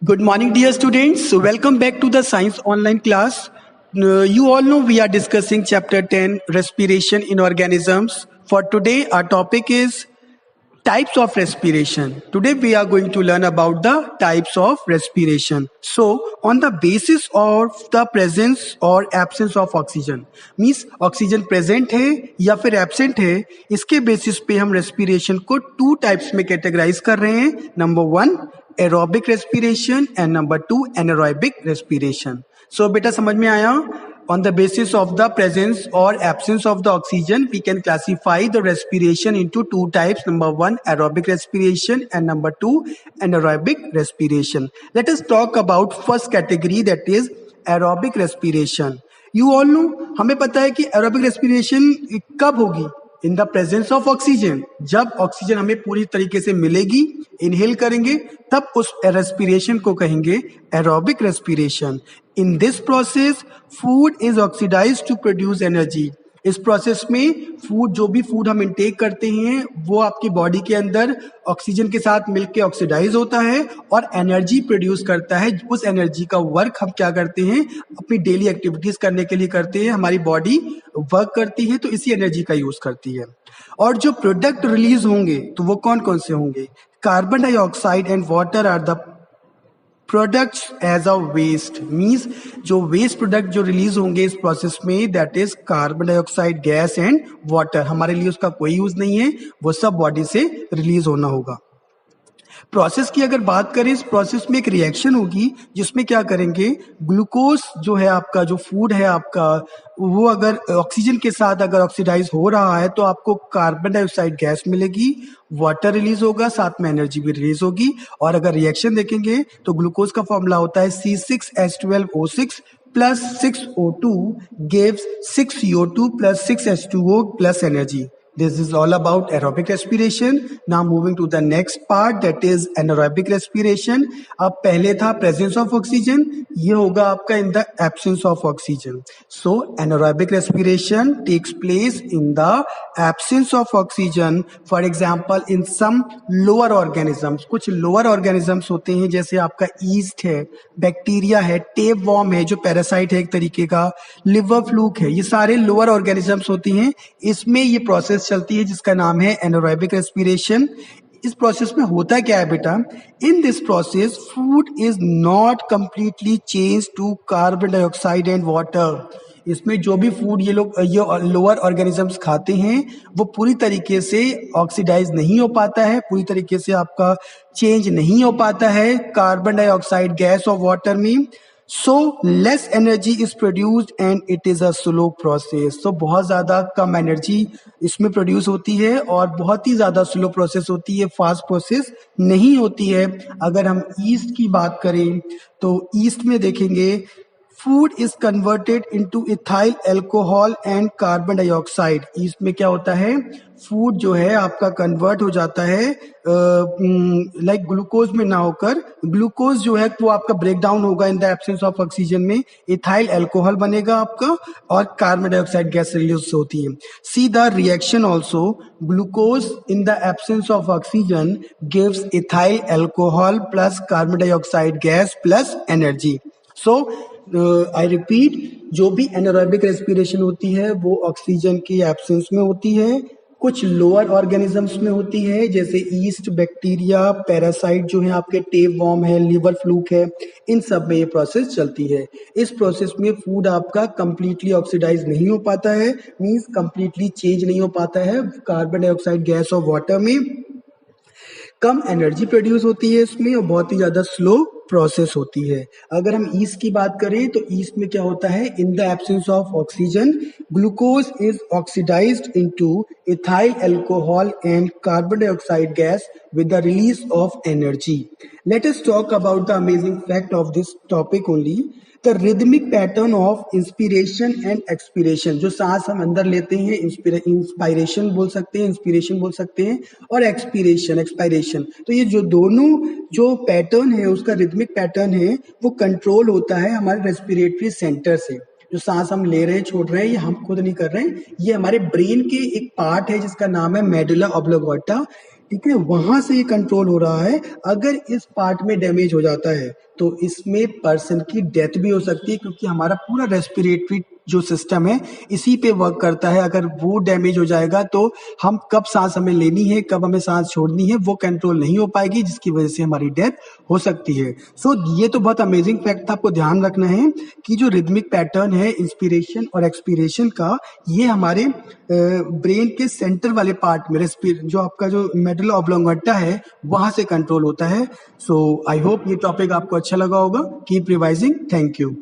Good morning, dear students. So, welcome back to the Science Online class. You all know we are discussing Chapter 10 Respiration in Organisms. For today, our topic is types of respiration. Today, we are going to learn about the types of respiration. So, on the basis of the presence or absence of oxygen, means oxygen present है या फिर absent है, इसके basis पे हम respiration को two types में categorize कर रहे हैं. Number one, aerobic respiration and number two, anaerobic respiration. So, बेटा समझ में आया? On the basis of the presence or absence of the oxygen, we can classify the respiration into two types. Number one, aerobic respiration, and number two, anaerobic respiration. Let us talk about first category, that is aerobic respiration. You all know, हमें पता है कि aerobic respiration कब होगी? In the presence of oxygen. जब oxygen हमें पूरी तरीके से मिलेगी, इनहेल करेंगे, तब उस रेस्पिरेशन को कहेंगे aerobic respiration. In this process food is oxidised to produce energy. इस प्रोसेस में जो भी फूड हम इंटेक करते हैं वो आपकी बॉडी के अंदर ऑक्सीजन के साथ मिलकर ऑक्सीडाइज होता है और एनर्जी प्रोड्यूस करता है. उस एनर्जी का वर्क हम क्या करते हैं, अपनी डेली एक्टिविटीज करने के लिए करते हैं. हमारी बॉडी वर्क करती है तो इसी एनर्जी का यूज करती है. और जो प्रोडक्ट रिलीज होंगे तो वो कौन कौन से होंगे? Carbon dioxide and water are the products as a waste. Means जो वेस्ट प्रोडक्ट जो रिलीज होंगे इस प्रोसेस में, that is carbon dioxide, gas and water. हमारे लिए उसका कोई यूज नहीं है, वो सब बॉडी से रिलीज होना होगा. प्रोसेस की अगर बात करें, इस प्रोसेस में एक रिएक्शन होगी जिसमें क्या करेंगे, ग्लूकोज जो है आपका, जो फूड है आपका, वो अगर ऑक्सीजन के साथ अगर ऑक्सीडाइज हो रहा है तो आपको कार्बन डाइऑक्साइड गैस मिलेगी, वाटर रिलीज होगा, साथ में एनर्जी भी रिलीज होगी. और अगर रिएक्शन देखेंगे तो ग्लूकोज का फॉर्मूला होता है C6H12O6 plus 6O2 gives 6CO2 plus 6H2O plus energy. This is all about aerobic respiration. Now moving to the next part, that is anaerobic respiration. अब पहले था presence of oxygen, ये होगा आपका in the absence of oxygen. So anaerobic respiration takes place in the absence of oxygen. For example, in some lower organisms, कुछ lower organisms होते हैं जैसे आपका yeast है, बैक्टीरिया है, tapeworm है जो पैरासाइट है एक तरीके का, liver fluke है, ये सारे lower organisms होती हैं. इसमें ये प्रोसेस चलती है जिसका नाम है एनारोबिक रेस्पिरेशन. इस प्रोसेस में होता क्या है बेटा, in this process food is not completely change to carbon dioxide and water. इसमें जो भी फूड ये लोअर ऑर्गेनिजम्स खाते हैं वो पूरी तरीके से ऑक्सीडाइज नहीं हो पाता है, पूरी तरीके से आपका चेंज नहीं हो पाता है कार्बन डाइऑक्साइड गैस और वाटर में. So less energy is produced and it is a slow process. So बहुत ज़्यादा कम एनर्जी इसमें प्रोड्यूस होती है और बहुत ही ज़्यादा स्लो प्रोसेस होती है, फास्ट प्रोसेस नहीं होती है. अगर हम ईस्ट की बात करें तो ईस्ट में देखेंगे food is converted into ethyl alcohol and carbon dioxide. East में क्या होता है, फूड जो है आपका कन्वर्ट हो जाता है लाइक ग्लूकोज में ना होकर, ग्लूकोज जो है वो आपका ब्रेक डाउन होगा इन द एब्सेंस ऑफ ऑक्सीजन में, इथाइल अल्कोहल बनेगा आपका और कार्बन डाइऑक्साइड गैस रिलीज होती है. See the reaction also, glucose in the absence of oxygen gives ethyl alcohol plus carbon dioxide gas plus energy. So I repeat, जो भी anaerobic respiration होती है वो ऑक्सीजन की एब्सेंस में होती है, कुछ लोअर ऑर्गेनिजम्स में होती है जैसे ईस्ट, बैक्टीरिया, पैरासाइट जो है आपके, टेपवॉर्म है, लिवर फ्लूक है, इन सब में ये प्रोसेस चलती है. इस प्रोसेस में फूड आपका कंप्लीटली ऑक्सीडाइज नहीं हो पाता है, मींस कंप्लीटली चेंज नहीं हो पाता है. कार्बन डाइऑक्साइड गैस और वाटर में कम एनर्जी प्रोड्यूस होती है इसमें और बहुत ही ज्यादा स्लो प्रोसेस होती है. अगर हम ईस्ट की बात करें तो ईस्ट में क्या होता है, in the absence of oxygen glucose is oxidised into ethyl alcohol and carbon dioxide gas with the release of energy. Let us talk about the amazing fact of this topic only. The rhythmic pattern of inspiration and expiration. जो सांस हम अंदर लेते हैं inspiration बोल सकते हैं, inspiration बोल सकते हैं, और एक्सपायरेशन. तो ये जो दोनों जो पैटर्न है उसका रिदमिक पैटर्न है वो कंट्रोल होता है हमारे रेस्पिरेटरी सेंटर से. जो सांस हम ले रहे हैं छोड़ रहे हैं ये हम खुद नहीं कर रहे हैं, ये हमारे ब्रेन के एक पार्ट है जिसका नाम है मेडुला ऑब्लिंगुएटा. ठीक है, वहां से ये कंट्रोल हो रहा है। अगर इस पार्ट में डैमेज हो जाता है तो इसमें पर्सन की डेथ भी हो सकती है, क्योंकि हमारा पूरा रेस्पिरेटरी जो सिस्टम है इसी पे वर्क करता है। अगर वो डैमेज हो जाएगा तो हम कब सांस हमें लेनी है, कब हमें सांस छोड़नी है, वो कंट्रोल नहीं हो पाएगी, जिसकी वजह से हमारी डेथ हो सकती है। सो ये तो बहुत अमेजिंग फैक्ट था, आपको ध्यान रखना है कि जो रिदमिक पैटर्न है इंस्पिरेशन और एक्सपीरेशन का, ये हमारे ब्रेन के सेंटर वाले पार्ट में जो आपका जो मेडुला ऑब्लोंगेटा है वहां से कंट्रोल होता है। सो आई होप ये टॉपिक आपको अच्छा लगा होगा। Keep revising. Thank you.